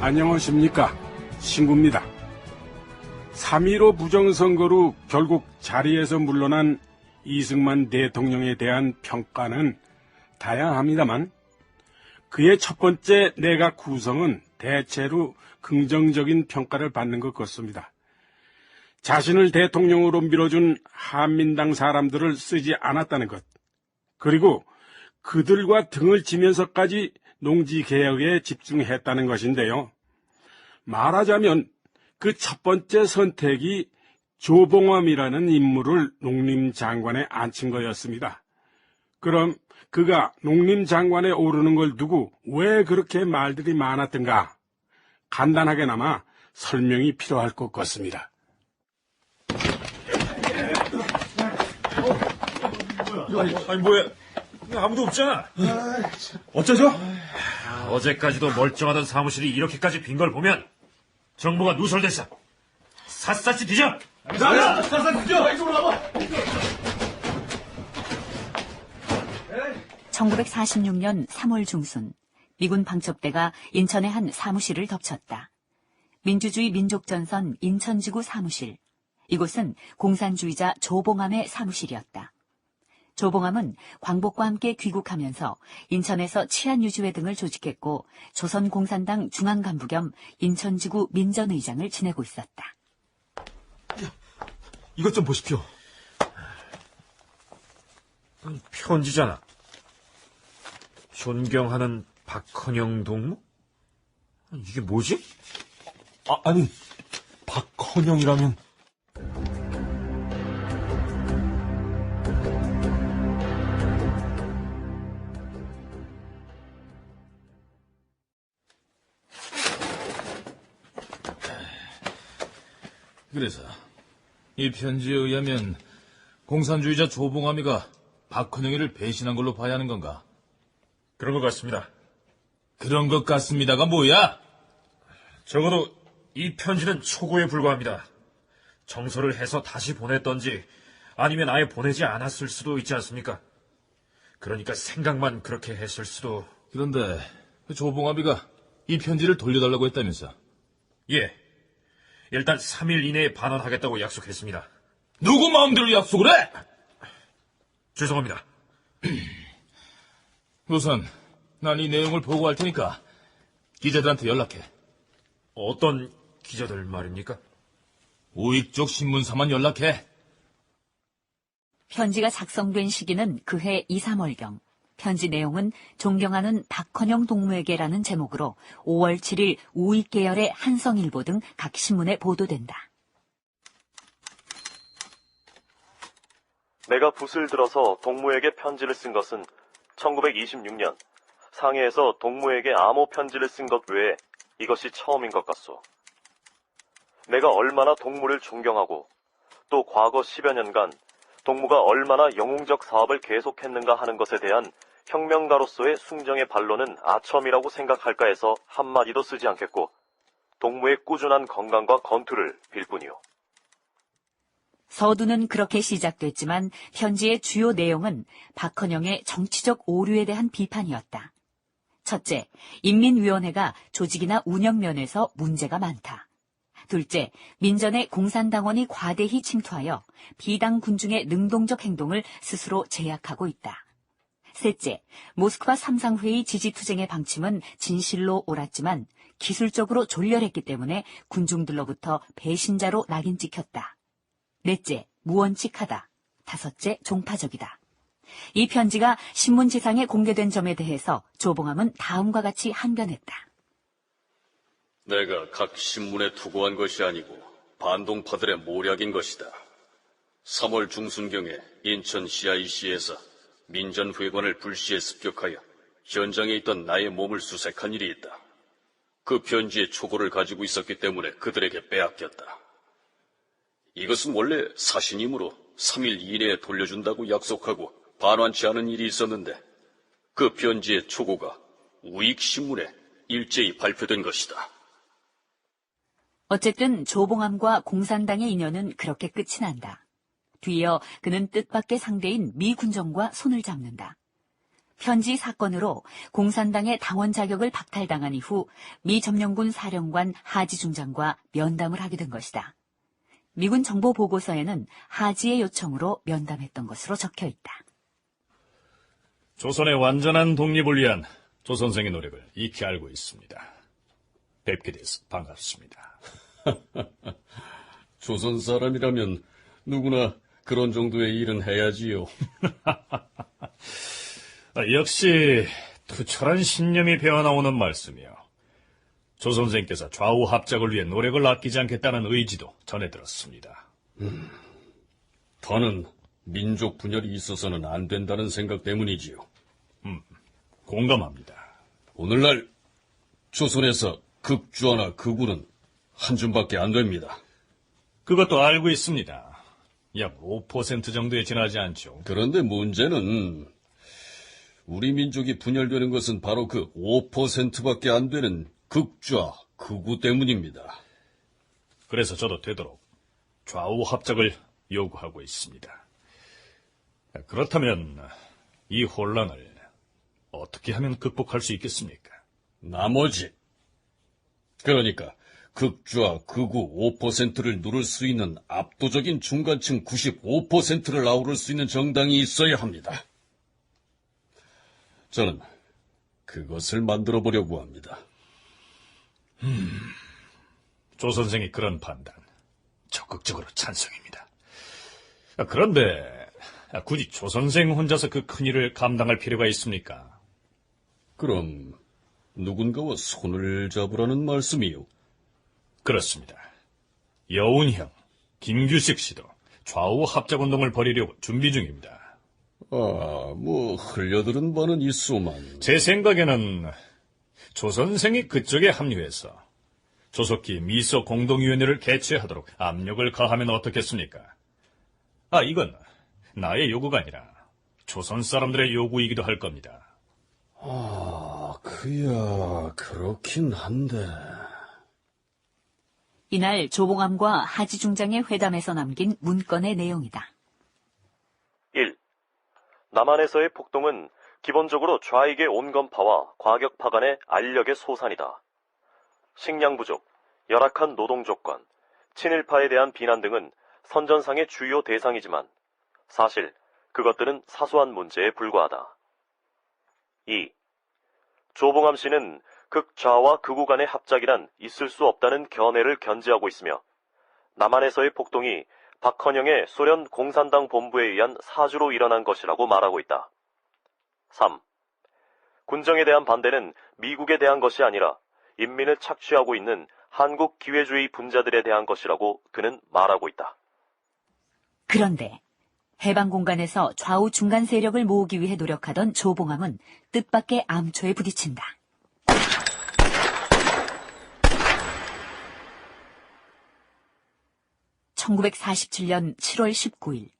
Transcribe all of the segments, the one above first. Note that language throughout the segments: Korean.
안녕하십니까. 신구입니다. 3.15 부정선거로 결국 자리에서 물러난 이승만 대통령에 대한 평가는 다양합니다만 그의 첫 번째 내각 구성은 대체로 긍정적인 평가를 받는 것 같습니다. 자신을 대통령으로 밀어준 한민당 사람들을 쓰지 않았다는 것, 그리고 그들과 등을 지면서까지 농지개혁에 집중했다는 것인데요. 말하자면 그 첫 번째 선택이 조봉암이라는 인물을 농림장관에 앉힌 거였습니다. 그럼 그가 농림장관에 오르는 걸 두고 왜 그렇게 말들이 많았던가? 간단하게나마 설명이 필요할 것 같습니다. 아니 뭐야? 아무도 없잖아. 어쩌죠? 어제까지도 멀쩡하던 사무실이 이렇게까지 빈 걸 보면 정부가 누설됐어. 샅샅이 뒤져. 샅샅이 뒤져. 이쪽으로 가봐. 1946년 3월 중순 미군 방첩대가 인천의 한 사무실을 덮쳤다. 민주주의 민족전선 인천지구 사무실. 이곳은 공산주의자 조봉암의 사무실이었다. 조봉암은 광복과 함께 귀국하면서 인천에서 치안유지회 등을 조직했고 조선공산당 중앙간부 겸 인천지구 민전의장을 지내고 있었다. 이것 좀 보십시오. 편지잖아. 존경하는 박헌영 동무? 이게 뭐지? 아니, 박헌영이라면... 그래서 이 편지에 의하면 공산주의자 조봉암이가 박헌영이를 배신한 걸로 봐야 하는 건가? 그런 것 같습니다. 그런 것 같습니다가 뭐야? 적어도 이 편지는 초고에 불과합니다. 정서를 해서 다시 보냈던지 아니면 아예 보내지 않았을 수도 있지 않습니까? 그러니까 생각만 그렇게 했을 수도... 그런데 조봉암이가 이 편지를 돌려달라고 했다면서? 예. 일단 3일 이내에 반환하겠다고 약속했습니다. 누구 마음대로 약속을 해? 죄송합니다. 우선 난 이 내용을 보고할 테니까 기자들한테 연락해. 어떤 기자들 말입니까? 우익 쪽 신문사만 연락해. 편지가 작성된 시기는 그해 2, 3월경. 편지 내용은 존경하는 박헌영 동무에게라는 제목으로 5월 7일 우익 계열의 한성일보 등 각 신문에 보도된다. 내가 붓을 들어서 동무에게 편지를 쓴 것은 1926년 상해에서 동무에게 암호 편지를 쓴 것 외에 이것이 처음인 것 같소. 내가 얼마나 동무를 존경하고 또 과거 10여 년간 동무가 얼마나 영웅적 사업을 계속했는가 하는 것에 대한 혁명가로서의 숭정의 반론은 아첨이라고 생각할까 해서 한마디도 쓰지 않겠고 동무의 꾸준한 건강과 건투를 빌 뿐이요. 서두는 그렇게 시작됐지만 편지의 주요 내용은 박헌영의 정치적 오류에 대한 비판이었다. 첫째, 인민위원회가 조직이나 운영 면에서 문제가 많다. 둘째, 민전의 공산당원이 과대히 침투하여 비당 군중의 능동적 행동을 스스로 제약하고 있다. 셋째, 모스크바 삼상회의 지지투쟁의 방침은 진실로 옳았지만 기술적으로 졸렬했기 때문에 군중들로부터 배신자로 낙인 찍혔다. 넷째, 무원칙하다. 다섯째, 종파적이다. 이 편지가 신문지상에 공개된 점에 대해서 조봉암은 다음과 같이 한변했다. 내가 각 신문에 투고한 것이 아니고 반동파들의 모략인 것이다. 3월 중순경에 인천 CIC에서 민전회관을 불시에 습격하여 현장에 있던 나의 몸을 수색한 일이 있다. 그 편지의 초고를 가지고 있었기 때문에 그들에게 빼앗겼다. 이것은 원래 사신이므로 3일 이내에 돌려준다고 약속하고 반환치 않은 일이 있었는데 그 편지의 초고가 우익신문에 일제히 발표된 것이다. 어쨌든 조봉암과 공산당의 인연은 그렇게 끝이 난다. 뒤이어 그는 뜻밖의 상대인 미 군정과 손을 잡는다. 편지 사건으로 공산당의 당원 자격을 박탈당한 이후 미 점령군 사령관 하지 중장과 면담을 하게 된 것이다. 미군 정보 보고서에는 하지의 요청으로 면담했던 것으로 적혀 있다. 조선의 완전한 독립을 위한 조 선생의 노력을 익히 알고 있습니다. 뵙게 돼서 반갑습니다. 조선 사람이라면 누구나 그런 정도의 일은 해야지요. 역시 투철한 신념이 배어나오는 말씀이요. 조 선생께서 좌우 합작을 위해 노력을 아끼지 않겠다는 의지도 전해 들었습니다. 더는 민족 분열이 있어서는 안 된다는 생각 때문이지요. 공감합니다. 오늘날 조선에서 극주화나 극우는 한 줌밖에 안 됩니다. 그것도 알고 있습니다. 약 5% 정도에 지나지 않죠. 그런데 문제는 우리 민족이 분열되는 것은 바로 그 5%밖에 안 되는 극좌, 극우 때문입니다. 그래서 저도 되도록 좌우 합작을 요구하고 있습니다. 그렇다면 이 혼란을 어떻게 하면 극복할 수 있겠습니까? 나머지, 그러니까 극좌, 극우 5%를 누를 수 있는 압도적인 중간층 95%를 아우를 수 있는 정당이 있어야 합니다. 저는 그것을 만들어 보려고 합니다. 조 선생의 그런 판단 적극적으로 찬성입니다. 그런데 굳이 조 선생 혼자서 그 큰일을 감당할 필요가 있습니까? 그럼 누군가와 손을 잡으라는 말씀이요? 그렇습니다. 여운형, 김규식 씨도 좌우 합작운동을 벌이려고 준비 중입니다. 흘려들은 바는 있소만. 제 생각에는 조 선생이 그쪽에 합류해서 조속히 미소 공동위원회를 개최하도록 압력을 가하면 어떻겠습니까? 이건 나의 요구가 아니라 조선 사람들의 요구이기도 할 겁니다. 그야 그렇긴 한데. 이날 조봉암과 하지 중장의 회담에서 남긴 문건의 내용이다. 1. 남한에서의 폭동은 기본적으로 좌익의 온건파와 과격파 간의 알력의 소산이다. 식량 부족, 열악한 노동 조건, 친일파에 대한 비난 등은 선전상의 주요 대상이지만 사실 그것들은 사소한 문제에 불과하다. 2. 조봉암 씨는 극좌와 극우 간의 합작이란 있을 수 없다는 견해를 견지하고 있으며 남한에서의 폭동이 박헌영의 소련 공산당 본부에 의한 사주로 일어난 것이라고 말하고 있다. 3. 군정에 대한 반대는 미국에 대한 것이 아니라 인민을 착취하고 있는 한국 기회주의 분자들에 대한 것이라고 그는 말하고 있다. 그런데 해방 공간에서 좌우 중간 세력을 모으기 위해 노력하던 조봉암은 뜻밖의 암초에 부딪힌다. (1947년 7월 19일)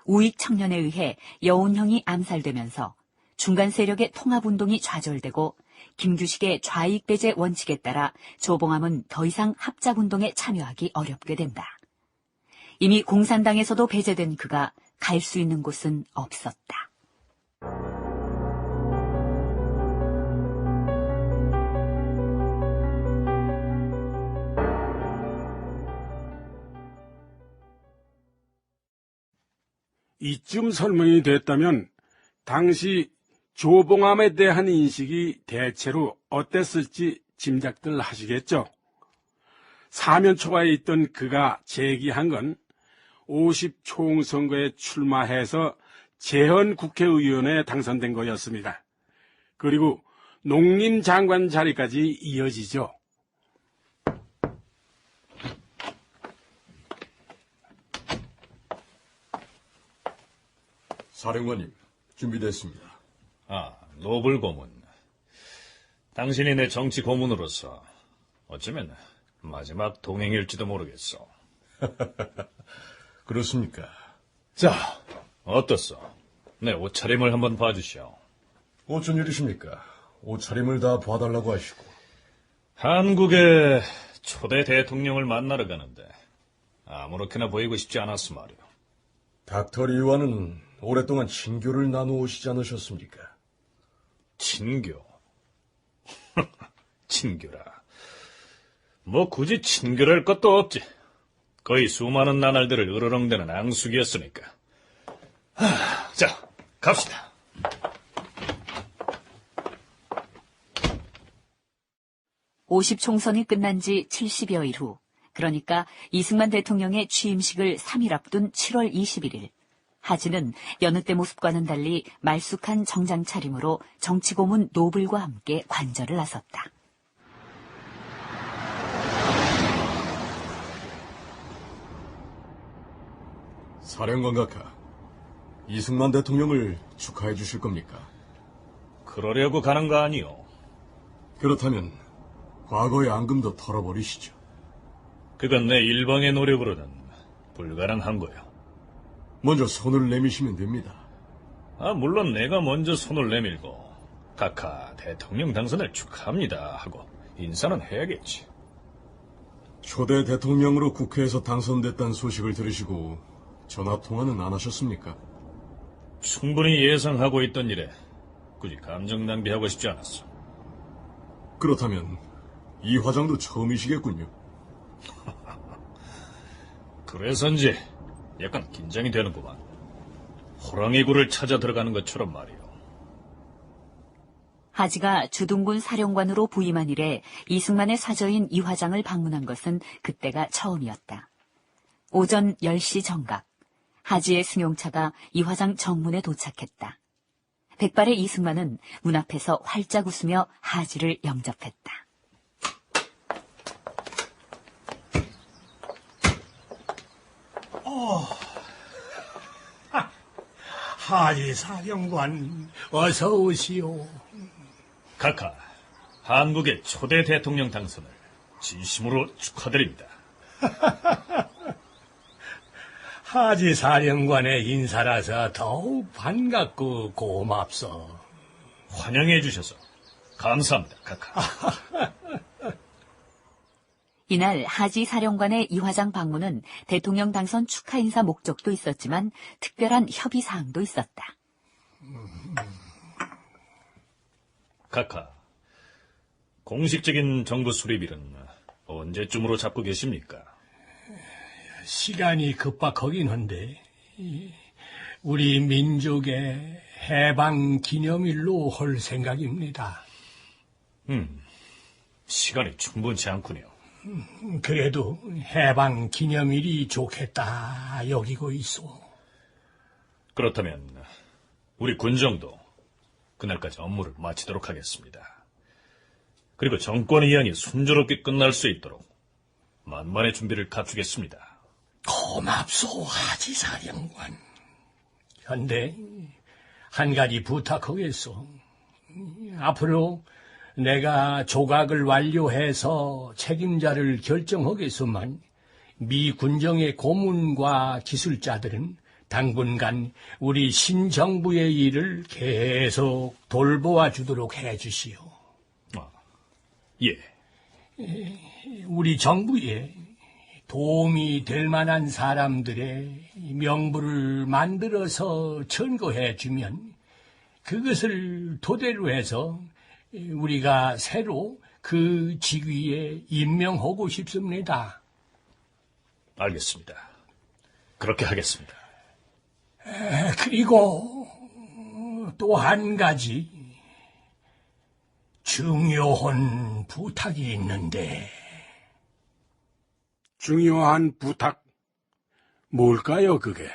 우익 청년에 의해 여운형이 암살되면서 중간 세력의 통합운동이 좌절되고 김규식의 좌익 배제 원칙에 따라 조봉암은 더 이상 합작운동에 참여하기 어렵게 된다. 이미 공산당에서도 배제된 그가 갈 수 있는 곳은 없었다. 이쯤 설명이 됐다면 당시 조봉암에 대한 인식이 대체로 어땠을지 짐작들 하시겠죠. 사면초가에 있던 그가 제기한 건 50 총선거에 출마해서 재헌 국회의원에 당선된 거였습니다. 그리고 농림장관 자리까지 이어지죠. 사령관님, 준비됐습니다. 노블 고문. 당신이 내 정치 고문으로서 어쩌면 마지막 동행일지도 모르겠어. 그렇습니까? 자, 어떻소? 내 옷차림을 한번 봐주시오. 어쩐 일이십니까? 옷차림을 다 봐달라고 하시고. 한국의 초대 대통령을 만나러 가는데 아무렇게나 보이고 싶지 않았어 말이오. 닥터 리와는 오랫동안 친교를 나누어 오시지 않으셨습니까? 친교. 친교라. 뭐 굳이 친교랄 것도 없지. 거의 수많은 나날들을 으르렁대는 앙숙이었으니까. 자, 갑시다. (50) 총선이 끝난 지 70여일 후, 그러니까 이승만 대통령의 취임식을 3일 앞둔 7월 21일, 하지는 여느 때 모습과는 달리 말쑥한 정장 차림으로 정치고문 노블과 함께 관절을 나섰다. 사령관 각하, 이승만 대통령을 축하해 주실 겁니까? 그러려고 가는 거 아니오. 그렇다면 과거의 앙금도 털어버리시죠. 그건 내 일방의 노력으로는 불가능한 거요. 먼저 손을 내미시면 됩니다. 물론 내가 먼저 손을 내밀고 각하 대통령 당선을 축하합니다 하고 인사는 해야겠지. 초대 대통령으로 국회에서 당선됐다는 소식을 들으시고 전화통화는 안 하셨습니까? 충분히 예상하고 있던 일에 굳이 감정 낭비하고 싶지 않았어. 그렇다면 이 화장도 처음이시겠군요. 그래서인지 약간 긴장이 되는구만. 호랑이 굴을 찾아 들어가는 것처럼 말이오. 하지가 주둔군 사령관으로 부임한 이래 이승만의 사저인 이 화장을 방문한 것은 그때가 처음이었다. 오전 10시 정각, 하지의 승용차가 이 화장 정문에 도착했다. 백발의 이승만은 문 앞에서 활짝 웃으며 하지를 영접했다. 하지 사령관, 어서 오시오. 각하, 한국의 초대 대통령 당선을 진심으로 축하드립니다. 하지 사령관의 인사라서 더욱 반갑고 고맙소. 환영해 주셔서 감사합니다, 각하. 이날 하지 사령관의 이 화장 방문은 대통령 당선 축하 인사 목적도 있었지만 특별한 협의 사항도 있었다. 각하, 공식적인 정부 수립일은 언제쯤으로 잡고 계십니까? 시간이 급박하긴 한데 우리 민족의 해방 기념일로 할 생각입니다. 시간이 충분치 않군요. 그래도 해방 기념일이 좋겠다 여기고 있어. 그렇다면 우리 군정도 그날까지 업무를 마치도록 하겠습니다. 그리고 정권 이양이 순조롭게 끝날 수 있도록 만반의 준비를 갖추겠습니다. 고맙소, 하지 사령관. 현대 한 가지 부탁하겠소. 앞으로 내가 조각을 완료해서 책임자를 결정하겠소만 미 군정의 고문과 기술자들은 당분간 우리 신정부의 일을 계속 돌보아 주도록 해주시오. 예. 우리 정부에 도움이 될 만한 사람들의 명부를 만들어서 청구해 주면 그것을 토대로 해서 우리가 새로 그 직위에 임명하고 싶습니다. 알겠습니다. 그렇게 하겠습니다. 그리고 또 한 가지 중요한 부탁이 있는데. 중요한 부탁? 뭘까요, 그게?